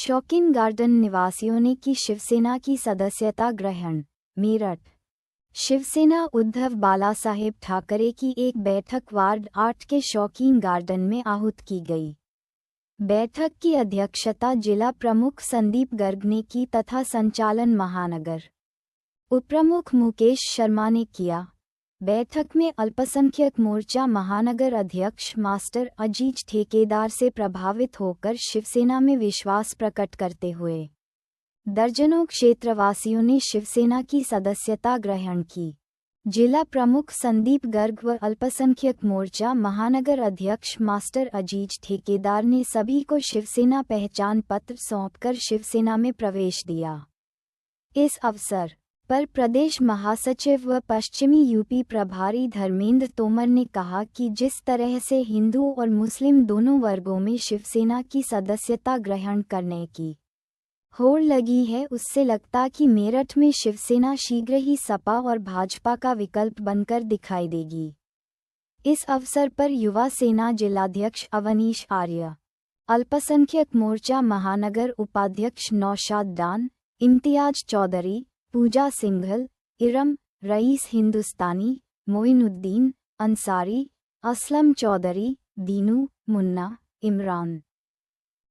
शौकीन गार्डन निवासियों ने की शिवसेना की सदस्यता ग्रहण। मेरठ। शिवसेना उद्धव बालासाहेब ठाकरे की एक बैठक वार्ड 8 के शौकीन गार्डन में आहूत की गई। बैठक की अध्यक्षता जिला प्रमुख संदीप गर्ग ने की तथा संचालन महानगर उपप्रमुख मुकेश शर्मा ने किया। बैठक में अल्पसंख्यक मोर्चा महानगर अध्यक्ष मास्टर अजीज ठेकेदार से प्रभावित होकर शिवसेना में विश्वास प्रकट करते हुए दर्जनों क्षेत्रवासियों ने शिवसेना की सदस्यता ग्रहण की। जिला प्रमुख संदीप गर्ग व अल्पसंख्यक मोर्चा महानगर अध्यक्ष मास्टर अजीज ठेकेदार ने सभी को शिवसेना पहचान पत्र सौंपकर शिवसेना में प्रवेश दिया। इस अवसर पर प्रदेश महासचिव व पश्चिमी यूपी प्रभारी धर्मेंद्र तोमर ने कहा कि जिस तरह से हिंदू और मुस्लिम दोनों वर्गों में शिवसेना की सदस्यता ग्रहण करने की होड़ लगी है, उससे लगता कि मेरठ में शिवसेना शीघ्र ही सपा और भाजपा का विकल्प बनकर दिखाई देगी। इस अवसर पर युवा सेना जिलाध्यक्ष अवनीश आर्य, अल्पसंख्यक मोर्चा महानगर उपाध्यक्ष नौशाद डान, इम्तियाज चौधरी, पूजा सिंघल, इरम, रईस हिंदुस्तानी, मोइनुद्दीन अंसारी, असलम चौधरी, दीनू, मुन्ना, इमरान,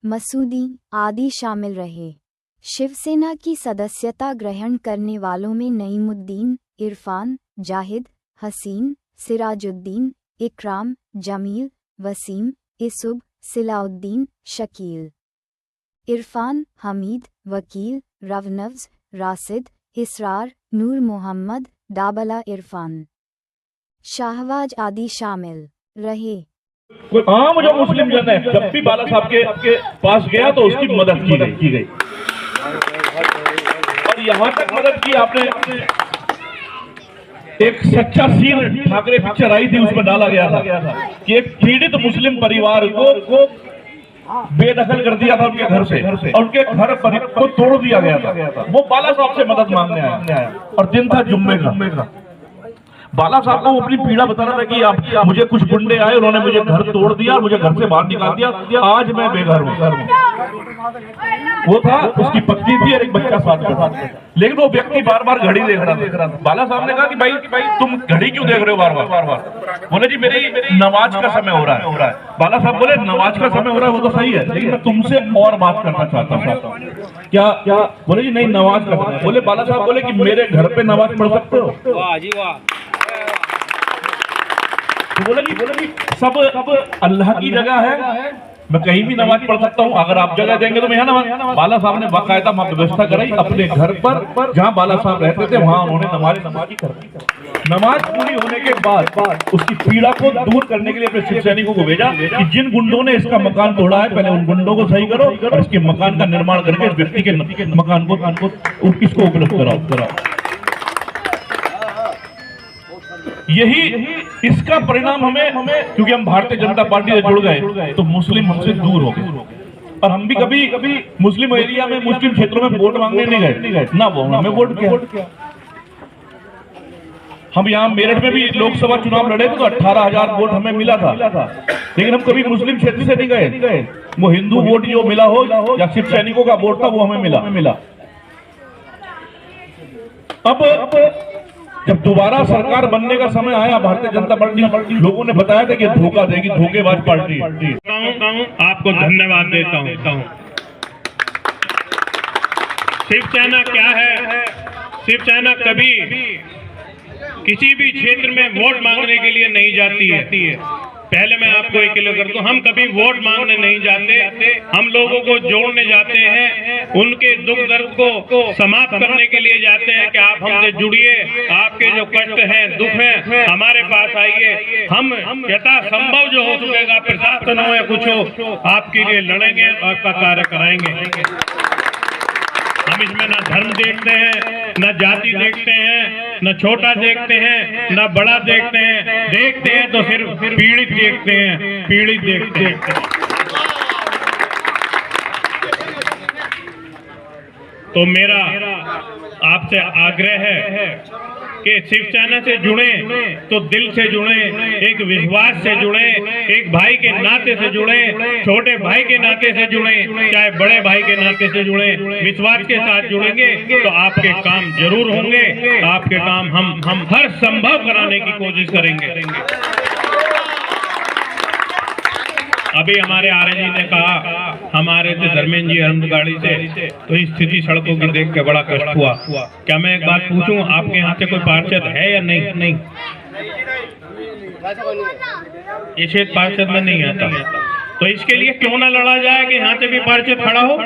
मसूदी आदि शामिल रहे। शिवसेना की सदस्यता ग्रहण करने वालों में नईमुद्दीन, इरफान, जाहिद, हसीन, सिराजुद्दीन, इकराम, जमील, वसीम, इसुब, सिलाउद्दीन, शकील, इरफान, हमीद, वकील, रवनव्ज, राशिद, इसरार, नूर मोहम्मद, डाबला इरफान, शाहवाज आदि शामिल रहे। आम जो मुस्लिम जन है जब भी बाला साहब के पास गया तो उसकी मदद की गई और यहाँ तक मदद की आपने। एक सच्चा सीन ठाकरे पिक्चर आई थी, उसमें डाला गया था कि एक पीड़ित मुस्लिम परिवार को बेदखल कर दिया था उनके घर से और उनके घर को तोड़ दिया गया था। वो बाला साहब से मदद मांगने आया और दिन था जुम्मे का। बाला साहब को अपनी पीड़ा बता रहा था कि आप मुझे कुछ गुंडे आए, उन्होंने मुझे घर तोड़ दिया, मुझे घर से बाहर निकाल दिया, आज मैं बेघर हूँ। वो था, उसकी पत्नी थी और एक बच्चा साथ था, लेकिन वो व्यक्ति बार बार घड़ी देख रहा था। बाला साहब ने कहा कि भाई तुम घड़ी क्यों देख रहे हो बार बार? बोले जी मेरी नमाज का समय हो रहा है। बाला साहब बोले नमाज का समय हो रहा है वो तो सही है, लेकिन मैं तुमसे और बात करना चाहता हूँ। क्या? बोले जी नहीं, नमाज का समय। बोले बाला साहब बोले कि मेरे घर पे नमाज पढ़ सकते हो? वाह जी वाह। तो बोले जी सब अल्लाह की जगह है, मैं कहीं भी नमाज पढ़ सकता हूँ, अगर आप जगह देंगे तो मैं यहाँ नमाज। बाला साहब ने बाकायदा व्यवस्था कराई अपने घर पर, जहाँ बाला साहब रहते थे वहाँ उन्होंने नमाज ही कर दी। नमाज पूरी होने के बाद उसकी पीड़ा को दूर करने के लिए अपने शिव सैनिकों को भेजा कि जिन गुंडों ने इसका मकान तोड़ा है पहले उन गुंडों को सही करो और इसके मकान का निर्माण करके इस व्यक्ति के मकान को इसको उपलब्ध कराओ। यही इसका परिणाम हमें, क्योंकि हम भारतीय जनता पार्टी से जुड़ गए तो मुस्लिम हमसे दूर हो गए और हम भी कभी मुस्लिम एरिया में, मुस्लिम क्षेत्रों में वोट मांगने नहीं गए ना, वो हमें वोट किया। हम यहाँ मेरठ में भी लोकसभा चुनाव लड़े थे तो 18,000 वोट हमें मिला था, लेकिन हम कभी मुस्लिम क्षेत्र से नहीं गए। वो हिंदू वोट जो मिला हो या शिव सैनिकों का वोट था वो हमें मिला। अब जब दोबारा सरकार बनने का समय आया, भारतीय जनता पार्टी लोगों ने बताया था कि धोखा देगी, धोखेबाज पार्टी। आपको धन्यवाद देता हूँ। शिवसेना क्या है? शिवसेना कभी किसी भी क्षेत्र में वोट मांगने के लिए नहीं जाती है। पहले मैं आपको एक क्लियर कर दूं, हम कभी वोट मांगने नहीं जाते, हम लोगों को जोड़ने जाते हैं, उनके दुख दर्द को समाप्त करने के लिए जाते हैं कि आप हमसे जुड़िए, आपके जो कष्ट हैं, दुख हैं, हमारे पास आइए। हम यथा संभव जो हो सकेगा, प्रशासन हो या कुछ हो, आपके लिए लड़ेंगे और आपका कार्य कराएंगे। हम इसमें ना धर्म देखते हैं, न जाति देखते हैं, न छोटा देखते हैं, न बड़ा देखते हैं तो सिर्फ पीड़ित देखते हैं। तो मेरा आपसे आग्रह है कि शिवसेना से जुड़े तो दिल से जुड़े, एक विश्वास से जुड़े, एक भाई के नाते से जुड़े, छोटे भाई के नाते से जुड़े, चाहे बड़े भाई के नाते से जुड़े, विश्वास के साथ जुड़ेंगे तो आपके काम जरूर होंगे। आपके काम हम हर संभव कराने की कोशिश करेंगे। अभी हमारे आर्य जी ने कहा हमारे थे धर्मेंद्र जी हरमगाड़ी से, तो इस स्थिति सड़कों की देख के बड़ा कष्ट हुआ। क्या मैं एक बात पूछूं, आपके यहाँ से कोई पार्षद है या नहीं? ये क्षेत्र पार्षद में नहीं आता, तो इसके लिए क्यों ना लड़ा जाए कि यहाँ से भी पार्षद खड़ा हो।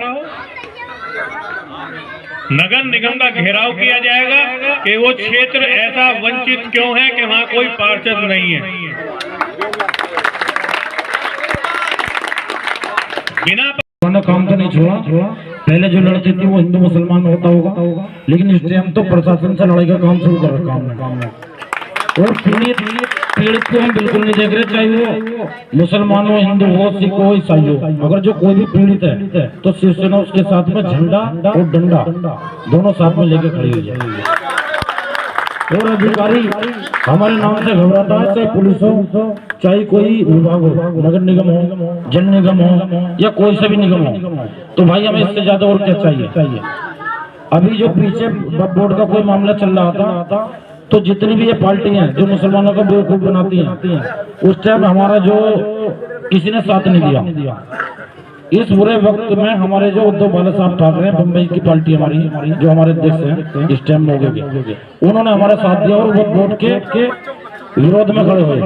नगर निगम का घेराव किया जाएगा कि वो क्षेत्र ऐसा वंचित क्यों है कि वहाँ कोई पार्षद नहीं है। बिना काम तो नहीं छोड़ा। पहले जो लड़ते थे वो हिंदू मुसलमान होता होगा, लेकिन इस टाइम तो प्रशासन से लड़ाई का काम शुरू कर रखा हमने। और पीड़ित को हम बिल्कुल नहीं देख रहे, चाहे वो मुसलमान हो, हिंदू हो, सिख हो, ईसाई हो। अगर जो कोई भी पीड़ित है तो शिवसेना उसके साथ में झंडा और डंडा दोनों साथ में लेके खड़ी हो जाएगी। और अधिकारी हमारे नाम से घबराता है, चाहे पुलिस हो, चाहे कोई विभाग हो, नगर निगम हो, जल निगम हो या कोई सा भी निगम हो, तो भाई हमें इससे ज्यादा और क्या चाहिए। अभी जो पीछे बोर्ड का कोई मामला चल रहा था, तो जितनी भी ये पार्टी हैं जो मुसलमानों का बेवकूफ बनाती हैं, उस टाइम हमारा जो किसी ने साथ नहीं दिया। इस बुरे वक्त में हमारे जो उद्धव बाला साहब ठाकरे बम्बई की पार्टी हमारी जो हमारे अध्यक्ष हैं इस टाइम हो गए, उन्होंने हमारा साथ दिया और वो वोट के विरोध में खड़े हुए।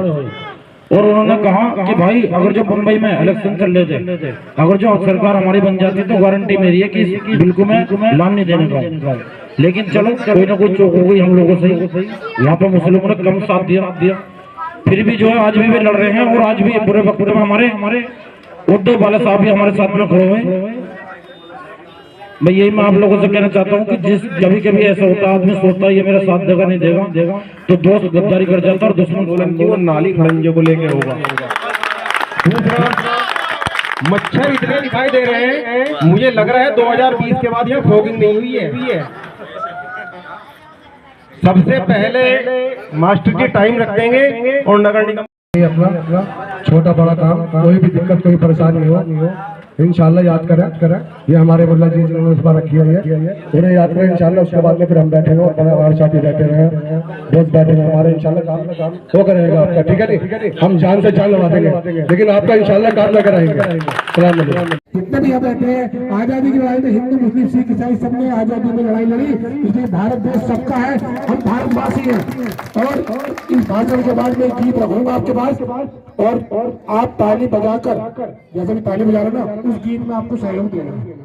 और उन्होंने कहा कि भाई अगर जो बम्बई में इलेक्शन चल रहे थे, अगर जो सरकार हमारी बन जाती तो गारंटी मेरी है कि बिल्कुल मैं लान नहीं देने का। लेकिन चलो कोई ना कोई चौक हो गई हम लोगों से, यहाँ पे मुस्लिमों ने कम साथ दिया। फिर भी जो है आज भी वे लड़ रहे हैं और आज भी बुरे वक्त में हमारे उद्धव बाला साहब भी हमारे साथ में खड़े हुए। मैं यही मैं आप लोगों से कहना चाहता हूँ कि कभी ऐसा होता है, आदमी सोचता है ये मेरा साथ देगा नहीं देगा, तो दोस्त गद्दारी कर जाता है और दुश्मन वो नाली खड़ंजे को लेके होगा। दूसरा, मच्छर इतने दिखाई दे रहे हैं, मुझे लग रहा है 2020 के बाद यहाँ फॉगिंग नहीं हुई है। सबसे पहले मास्टर की टाइम रख देंगे और नगर निगम अपना छोटा बड़ा काम, कोई भी दिक्कत कोई परेशानी हो इंशाल्लाह याद करें। ये हमारे मुल्ला जी जिन्होंने इस बार रखी हुई है, उन्हें याद करें इंशाल्लाह। उसके बाद में फिर हम बैठेंगे और हमारे साथी बैठे रहे, दोस्त बैठेंगे हमारे, इंशाल्लाह काम वो करेगा आपका, ठीक है नहीं? हम जान से जान लगा देंगे, लेकिन आपका इंशाल्लाह काम न कराएंगे। जितने भी यहाँ बैठे हैं, आजादी की लड़ाई में हिंदू मुस्लिम सिख ईसाई सबने आजादी में लड़ाई लड़ी, इसलिए भारत देश सबका है, हम भारतवासी हैं। और इस भाषण के बाद मैं गीत रखूंगा आपके पास, और आप ताली बजाकर, जैसे भी ताली बजा रहे ना, उस गीत में आपको सहयोग देना है।